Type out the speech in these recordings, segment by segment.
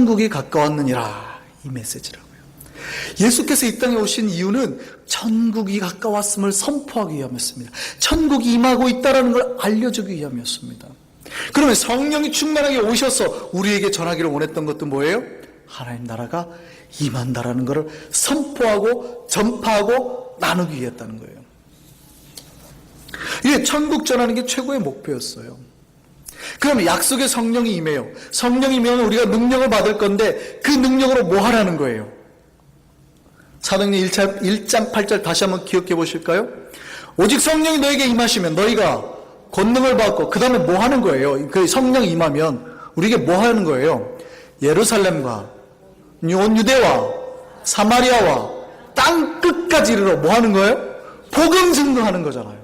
천국이 가까웠느니라, 이 메시지라고요. 예수께서 이 땅에 오신 이유는 천국이 가까웠음을 선포하기 위함이었습니다. 천국이 임하고 있다는 걸 알려주기 위함이었습니다. 그러면 성령이 충만하게 오셔서 우리에게 전하기를 원했던 것도 뭐예요? 하나님 나라가 임한다라는 것을 선포하고 전파하고 나누기 위했다는 거예요. 이게 천국 전하는 게 최고의 목표였어요. 그러면 약속의 성령이 임해요. 성령이 임하면 우리가 능력을 받을 건데 그 능력으로 뭐 하라는 거예요? 사도행전 1장 8절 다시 한번 기억해 보실까요? 오직 성령이 너에게 임하시면 너희가 권능을 받고 그 다음에 뭐 하는 거예요? 그 성령이 임하면 우리에게 뭐 하는 거예요? 예루살렘과 온 유대와 사마리아와 땅 끝까지 이르러 뭐 하는 거예요? 복음 증거하는 거잖아요.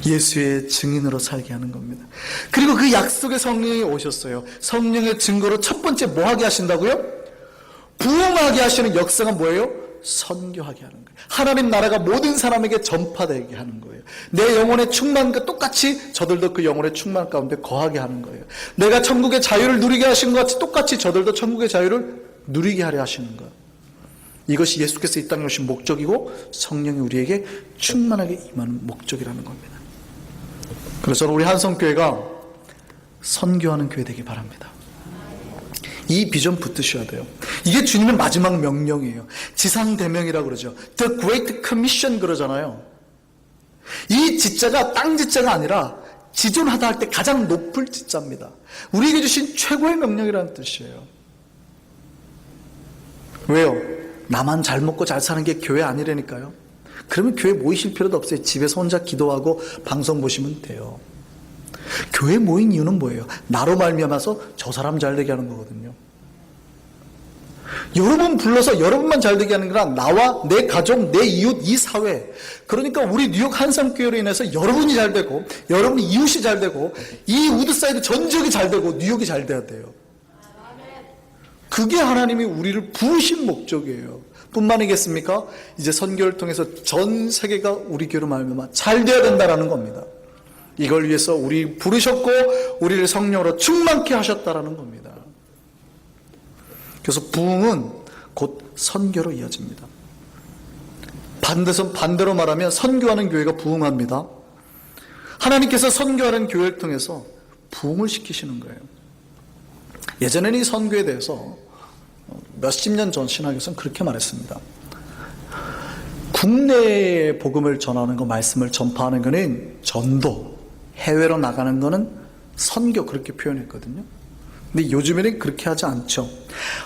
예수의 증인으로 살게 하는 겁니다. 그리고 그 약속의 성령이 오셨어요. 성령의 증거로 첫 번째 뭐 하게 하신다고요? 부흥하게 하시는 역사가 뭐예요? 선교하게 하는 거예요. 하나님 나라가 모든 사람에게 전파되게 하는 거예요. 내 영혼의 충만과 똑같이 저들도 그 영혼의 충만 가운데 거하게 하는 거예요. 내가 천국의 자유를 누리게 하신 것 같이 똑같이 저들도 천국의 자유를 누리게 하려 하시는 거예요. 이것이 예수께서 이 땅에 오신 목적이고 성령이 우리에게 충만하게 임하는 목적이라는 겁니다. 그래서 저는 우리 한성교회가 선교하는 교회 되길 바랍니다. 이 비전 붙드셔야 돼요. 이게 주님의 마지막 명령이에요. 지상대명이라고 그러죠. The Great Commission 그러잖아요. 이 지자가 땅 지자가 아니라 지존하다 할 때 가장 높을 지자입니다. 우리에게 주신 최고의 명령이라는 뜻이에요. 왜요? 나만 잘 먹고 잘 사는 게 교회 아니라니까요. 그러면 교회 모이실 필요도 없어요. 집에서 혼자 기도하고 방송 보시면 돼요. 교회 모인 이유는 뭐예요? 나로 말미암아서 저 사람 잘 되게 하는 거거든요. 여러분 불러서 여러분만 잘 되게 하는 거라 나와 내 가족, 내 이웃, 이 사회. 그러니까 우리 뉴욕 한성교회로 인해서 여러분이 잘 되고 여러분 이웃이 잘 되고 이 우드사이드 전 지역이 잘 되고 뉴욕이 잘 돼야 돼요. 그게 하나님이 우리를 부으신 목적이에요. 뿐만이겠습니까? 이제 선교를 통해서 전 세계가 우리 교회로 말미암아 잘 돼야 된다라는 겁니다. 이걸 위해서 우리 부르셨고 우리를 성령으로 충만케 하셨다라는 겁니다. 그래서 부흥은 곧 선교로 이어집니다. 반대로 말하면 선교하는 교회가 부흥합니다. 하나님께서 선교하는 교회를 통해서 부흥을 시키시는 거예요. 예전에는 이 선교에 대해서 몇십 년 전 신학에서는 그렇게 말했습니다. 국내에 복음을 전하는 거, 말씀을 전파하는 거는 전도, 해외로 나가는 거는 선교, 그렇게 표현했거든요. 근데 요즘에는 그렇게 하지 않죠.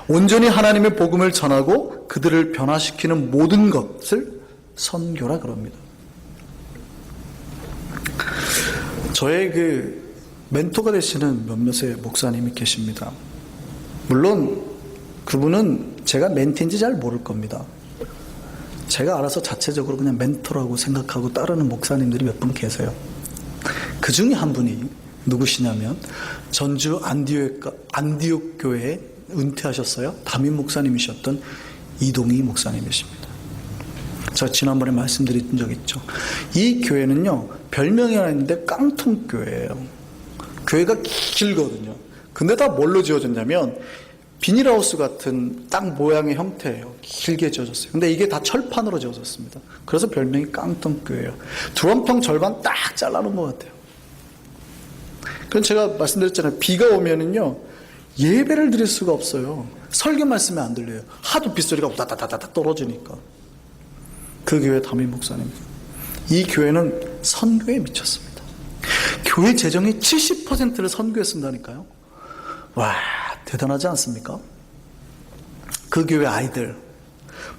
온전히 하나님의 복음을 전하고 그들을 변화시키는 모든 것을 선교라 그럽니다. 저의 그 멘토가 되시는 몇몇의 목사님이 계십니다. 물론 그분은 제가 멘티인지 잘 모를 겁니다. 제가 알아서 자체적으로 그냥 멘토라고 생각하고 따르는 목사님들이 몇 분 계세요. 그 중에 한 분이 누구시냐면 전주 안디옥 교회에 은퇴하셨어요. 담임 목사님이셨던 이동희 목사님이십니다. 제가 지난번에 말씀드린 적 있죠. 이 교회는요, 별명이 하나 있는데 깡통교회예요. 교회가 길거든요. 근데 다 뭘로 지어졌냐면 비닐하우스 같은 땅 모양의 형태예요. 길게 지어졌어요. 근데 이게 다 철판으로 지어졌습니다. 그래서 별명이 깡통교회예요. 두럼통 절반 딱 잘라놓은 것 같아요. 그럼 제가 말씀드렸잖아요. 비가 오면은요, 예배를 드릴 수가 없어요. 설교 말씀이 안 들려요. 하도 빗소리가 우다다다닥 떨어지니까. 그 교회 담임 목사님. 이 교회는 선교에 미쳤습니다. 교회 재정의 70%를 선교에 쓴다니까요. 와, 대단하지 않습니까? 그 교회 아이들,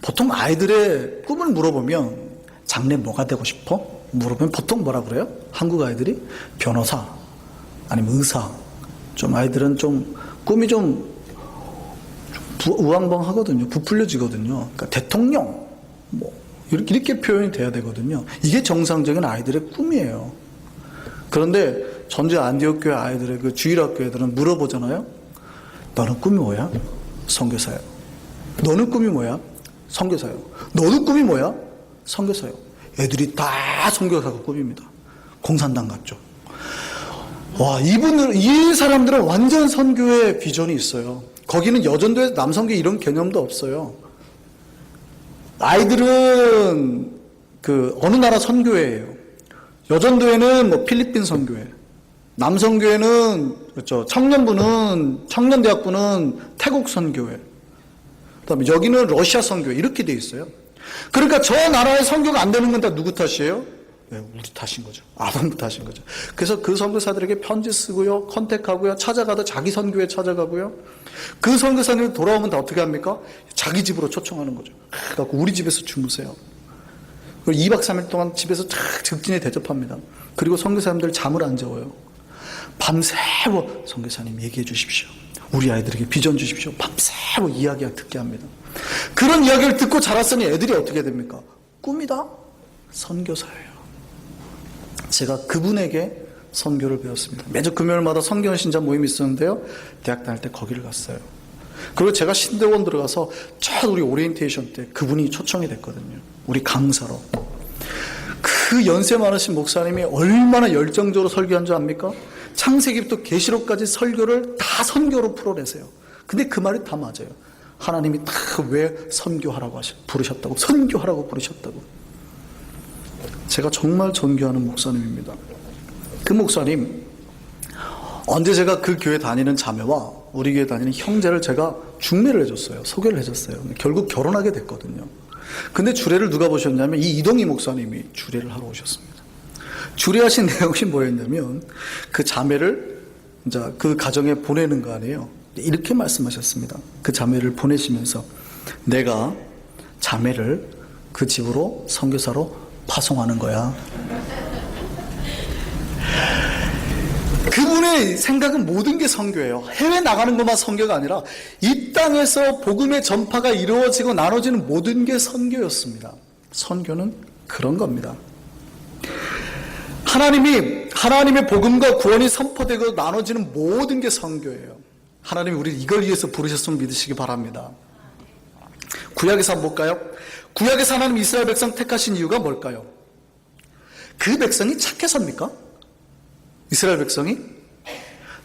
보통 아이들의 꿈을 물어보면 장래 뭐가 되고 싶어? 물어보면 보통 뭐라 그래요? 한국 아이들이 변호사 아니면 의사. 좀 아이들은 좀 꿈이 좀 우왕좌왕하거든요. 부풀려지거든요. 그러니까 대통령 뭐 이렇게 표현이 돼야 되거든요. 이게 정상적인 아이들의 꿈이에요. 그런데 전주 안디옥 교회 아이들의 그 주일학교 애들은 물어보잖아요. 너는 꿈이 뭐야? 선교사요. 너는 꿈이 뭐야? 선교사요. 너는 꿈이 뭐야? 선교사요. 애들이 다 선교사가 꿈입니다. 공산당 같죠. 와, 이 사람들은 완전 선교의 비전이 있어요. 거기는 여전도에 남선교 이런 개념도 없어요. 아이들은 어느 나라 선교회예요. 여전도에는 뭐 필리핀 선교회, 남선교회는 그렇죠. 청년대학부는 태국 선교회, 그다음에 여기는 러시아 선교회 이렇게 돼 있어요. 그러니까 저 나라의 선교가 안 되는 건 다 누구 탓이에요? 네, 우리 탓인 거죠. 아범 탓인 거죠. 그래서 그 선교사들에게 편지 쓰고요, 컨택하고요, 찾아가다 자기 선교회 찾아가고요. 그 선교사님이 돌아오면 다 어떻게 합니까? 자기 집으로 초청하는 거죠. 그래갖고 우리 집에서 주무세요. 그리고 2박 3일 동안 집에서 쫙 즉진에 대접합니다. 그리고 선교사님들 잠을 안 재워요. 밤새워 선교사님 얘기해 주십시오. 우리 아이들에게 비전 주십시오. 밤새워 이야기 듣게 합니다. 그런 이야기를 듣고 자랐으니 애들이 어떻게 됩니까? 꿈이다? 선교사예요. 제가 그분에게 선교를 배웠습니다. 매주 금요일마다 선교 신자 모임이 있었는데요. 대학 다닐 때 거기를 갔어요. 그리고 제가 신대원 들어가서 첫 우리 오리엔테이션 때 그분이 초청이 됐거든요. 우리 강사로. 그 연세 많으신 목사님이 얼마나 열정적으로 설교한 줄 압니까? 창세기부터 계시록까지 설교를 다 선교로 풀어내세요. 근데 그 말이 다 맞아요. 하나님이 다 왜 선교하라고 부르셨다고, 선교하라고 부르셨다고. 제가 정말 존경하는 목사님입니다. 그 목사님, 언제 제가 그 교회 다니는 자매와 우리 교회 다니는 형제를 제가 중매를 해줬어요. 소개를 해줬어요. 결국 결혼하게 됐거든요. 근데 주례를 누가 보셨냐면 이 이동희 목사님이 주례를 하러 오셨습니다. 주례하신 내용이 뭐였냐면 그 자매를 이제 그 가정에 보내는 거 아니에요. 이렇게 말씀하셨습니다. 그 자매를 보내시면서 내가 자매를 그 집으로 선교사로 파송하는 거야. 그분의 생각은 모든 게 선교예요. 해외 나가는 것만 선교가 아니라 이 땅에서 복음의 전파가 이루어지고 나눠지는 모든 게 선교였습니다. 선교는 그런 겁니다. 하나님의 복음과 구원이 선포되고 나눠지는 모든 게 선교예요. 하나님이 우리를 이걸 위해서 부르셨음을 믿으시기 바랍니다. 구약에서 한번 볼까요? 구약에서 하나님 이스라엘 백성 택하신 이유가 뭘까요? 그 백성이 착해서입니까? 이스라엘 백성이?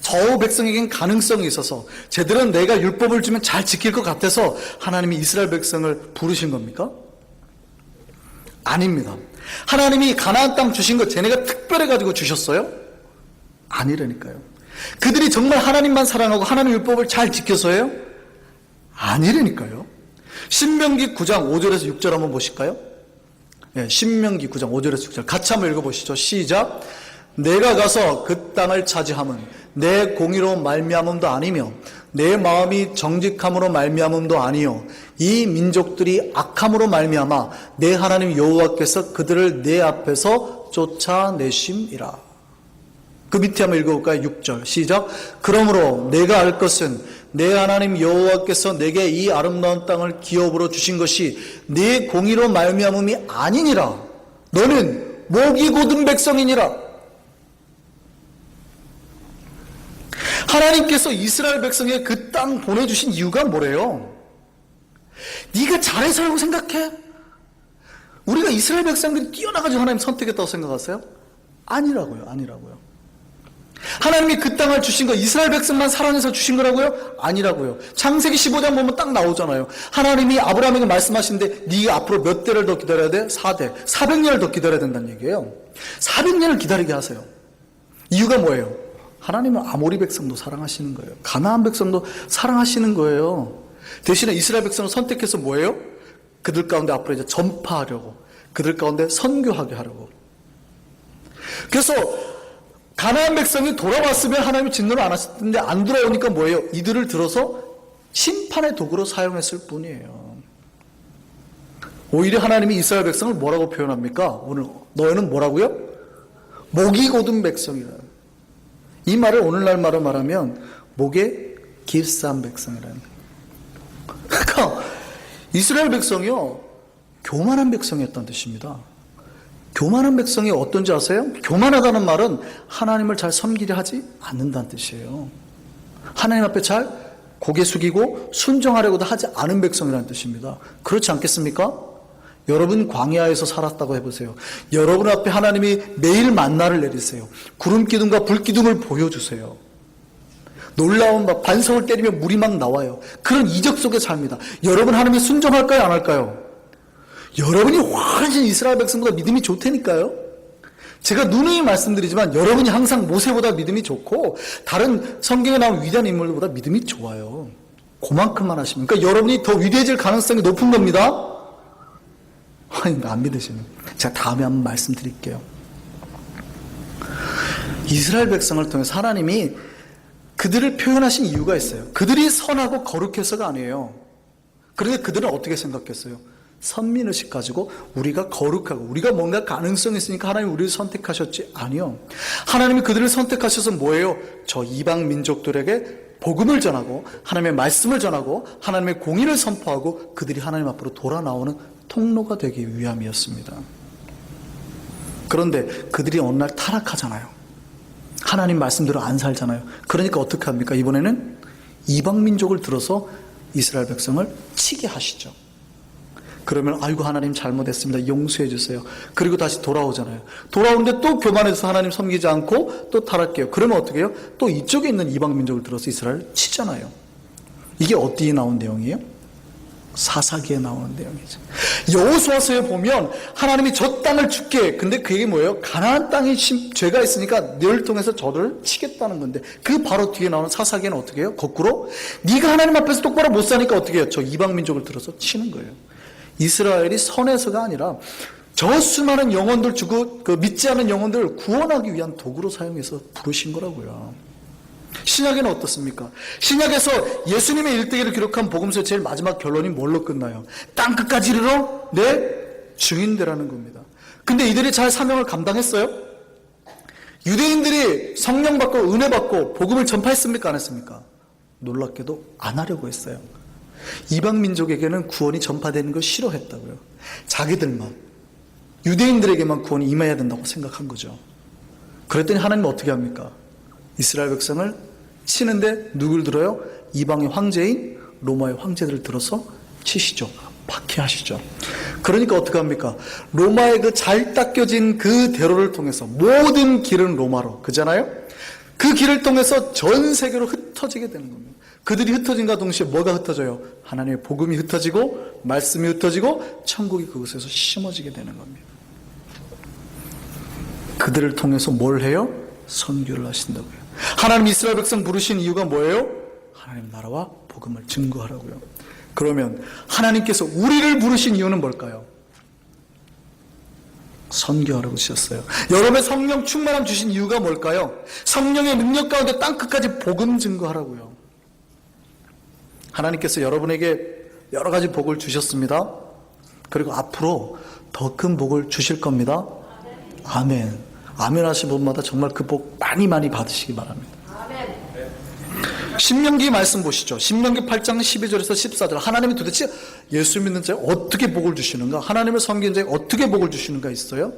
저 백성에겐 가능성이 있어서 쟤들은 내가 율법을 주면 잘 지킬 것 같아서 하나님이 이스라엘 백성을 부르신 겁니까? 아닙니다. 하나님이 가나안 땅 주신 거 쟤네가 특별해 가지고 주셨어요? 아니라니까요. 그들이 정말 하나님만 사랑하고 하나님 율법을 잘 지켜서요? 아니라니까요. 신명기 9장 5절에서 6절 한번 보실까요? 네, 신명기 9장 5절에서 6절 같이 한번 읽어보시죠. 시작. 내가 가서 그 땅을 차지함은 내 공의로 말미암음도 아니며 내 마음이 정직함으로 말미암음도 아니요 이 민족들이 악함으로 말미암아 내 하나님 여호와께서 그들을 내 앞에서 쫓아내심이라. 그 밑에 한번 읽어볼까요? 6절 시작. 그러므로 내가 알 것은 내 하나님 여호와께서 내게 이 아름다운 땅을 기업으로 주신 것이 네 공의로 말미암음이 아니니라. 너는 목이 곧은 백성이니라. 하나님께서 이스라엘 백성에 그 땅 보내주신 이유가 뭐래요? 네가 잘해서 라고 생각해? 우리가 이스라엘 백성들이 뛰어나가지고 하나님 선택했다고 생각하세요? 아니라고요. 하나님이 그 땅을 주신 거 이스라엘 백성만 사랑해서 주신 거라고요? 아니라고요. 창세기 15장 보면 딱 나오잖아요. 하나님이 아브라함에게 말씀하시는데 네가 앞으로 몇 대를 더 기다려야 돼? 4대. 400년을 더 기다려야 된다는 얘기예요. 400년을 기다리게 하세요. 이유가 뭐예요? 하나님은 아모리 백성도 사랑하시는 거예요. 가나안 백성도 사랑하시는 거예요. 대신에 이스라엘 백성을 선택해서 뭐예요? 그들 가운데 앞으로 이제 전파하려고, 그들 가운데 선교하게 하려고. 그래서 가나안 백성이 돌아왔으면 하나님이 진노를 안 하실 텐데 안 돌아오니까 뭐예요? 이들을 들어서 심판의 도구로 사용했을 뿐이에요. 오히려 하나님이 이스라엘 백성을 뭐라고 표현합니까? 오늘 너희는 뭐라고요? 목이 곧은 백성이라. 이 말을 오늘날 말로 말하면 목에 길쌈 백성이라는. 그러니까 이스라엘 백성이요 교만한 백성이었다는 뜻입니다. 교만한 백성이 어떤지 아세요? 교만하다는 말은 하나님을 잘 섬기려 하지 않는다는 뜻이에요. 하나님 앞에 잘 고개 숙이고 순종하려고도 하지 않은 백성이라는 뜻입니다. 그렇지 않겠습니까? 여러분 광야에서 살았다고 해보세요. 여러분 앞에 하나님이 매일 만나를 내리세요. 구름 기둥과 불 기둥을 보여주세요. 놀라운 막 반석을 때리면 물이 막 나와요. 그런 이적 속의 삶이다. 여러분 하나님이 순종할까요, 안 할까요? 여러분이 훨씬 이스라엘 백성보다 믿음이 좋다니까요. 제가 누누이 말씀드리지만 여러분이 항상 모세보다 믿음이 좋고 다른 성경에 나온 위대한 인물들보다 믿음이 좋아요. 그만큼만 하시면. 그러니까 여러분이 더 위대해질 가능성이 높은 겁니다. 아니, 안 믿으시면 제가 다음에 한번 말씀드릴게요. 이스라엘 백성을 통해서 하나님이 그들을 표현하신 이유가 있어요. 그들이 선하고 거룩해서가 아니에요. 그런데 그들은 어떻게 생각했어요? 선민의식 가지고 우리가 거룩하고 우리가 뭔가 가능성이 있으니까 하나님이 우리를 선택하셨지. 아니요. 하나님이 그들을 선택하셔서 뭐예요? 저 이방 민족들에게 복음을 전하고 하나님의 말씀을 전하고 하나님의 공의를 선포하고 그들이 하나님 앞으로 돌아 나오는 통로가 되기 위함이었습니다. 그런데 그들이 어느 날 타락하잖아요. 하나님 말씀대로 안 살잖아요. 그러니까 어떻게 합니까? 이번에는 이방 민족을 들어서 이스라엘 백성을 치게 하시죠. 그러면 아이고 하나님 잘못했습니다. 용서해 주세요. 그리고 다시 돌아오잖아요. 돌아오는데 또 교만해서 하나님 섬기지 않고 또 타락해요. 그러면 어떻게 해요? 또 이쪽에 있는 이방 민족을 들어서 이스라엘을 치잖아요. 이게 어디에 나온 내용이에요? 사사기에 나오는 내용이죠. 여호수아서에 보면 하나님이 저 땅을 줄게. 근데 그게 뭐예요? 가나안 땅에 죄가 있으니까 너를 통해서 저들을 치겠다는 건데 그 바로 뒤에 나오는 사사기에는 어떻게 해요? 거꾸로 네가 하나님 앞에서 똑바로 못 사니까 어떻게 해요? 저 이방 민족을 들어서 치는 거예요. 이스라엘이 선에서가 아니라 저 수많은 영혼들 주고 그 믿지 않은 영혼들을 구원하기 위한 도구로 사용해서 부르신 거라고요. 신약에는 어떻습니까? 신약에서 예수님의 일대기를 기록한 복음서의 제일 마지막 결론이 뭘로 끝나요? 땅 끝까지 이르러 내 증인되라는 겁니다. 근데 이들이 잘 사명을 감당했어요? 유대인들이 성령 받고 은혜 받고 복음을 전파했습니까? 안 했습니까? 놀랍게도 안 하려고 했어요. 이방 민족에게는 구원이 전파되는 걸 싫어했다고요. 자기들만, 유대인들에게만 구원이 임해야 된다고 생각한 거죠. 그랬더니 하나님은 어떻게 합니까? 이스라엘 백성을 치는데 누굴 들어요? 이방의 황제인 로마의 황제들을 들어서 치시죠. 박해하시죠. 그러니까 어떻게 합니까? 로마의 그 잘 닦여진 그 대로를 통해서 모든 길은 로마로, 그잖아요? 그 길을 통해서 전 세계로 흩어지게 되는 겁니다. 그들이 흩어진과 동시에 뭐가 흩어져요? 하나님의 복음이 흩어지고 말씀이 흩어지고 천국이 그곳에서 심어지게 되는 겁니다. 그들을 통해서 뭘 해요? 선교를 하신다고요. 하나님 이스라엘 백성 부르신 이유가 뭐예요? 하나님 나라와 복음을 증거하라고요. 그러면 하나님께서 우리를 부르신 이유는 뭘까요? 선교하라고 주셨어요. 여러분의 성령 충만함 주신 이유가 뭘까요? 성령의 능력 가운데 땅끝까지 복음 증거하라고요. 하나님께서 여러분에게 여러 가지 복을 주셨습니다. 그리고 앞으로 더 큰 복을 주실 겁니다. 아멘. 아멘 하신 분마다 정말 그 복 많이 받으시기 바랍니다. 신명기 말씀 보시죠. 신명기 8장 12절에서 14절. 하나님이 도대체 예수 믿는 자에 어떻게 복을 주시는가? 하나님을 섬기는 자에 어떻게 복을 주시는가 있어요?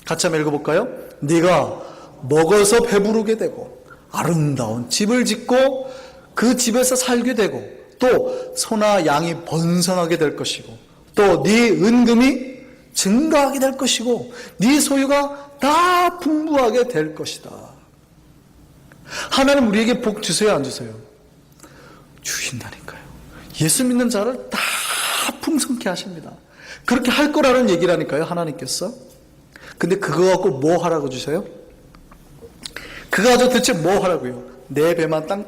같이 한번 읽어볼까요? 네가 먹어서 배부르게 되고 아름다운 집을 짓고 그 집에서 살게 되고 또 소나 양이 번성하게 될 것이고 또 네 은금이 증가하게 될 것이고 네 소유가 다 풍부하게 될 것이다. 하나님 우리에게 복 주세요, 안 주세요? 주신다니까요. 예수 믿는 자를 다 풍성케 하십니다. 그렇게 할 거라는 얘기라니까요, 하나님께서. 근데 그거 갖고 뭐 하라고 주세요? 그거 가지고 대체 뭐 하라고요? 내 배만 땅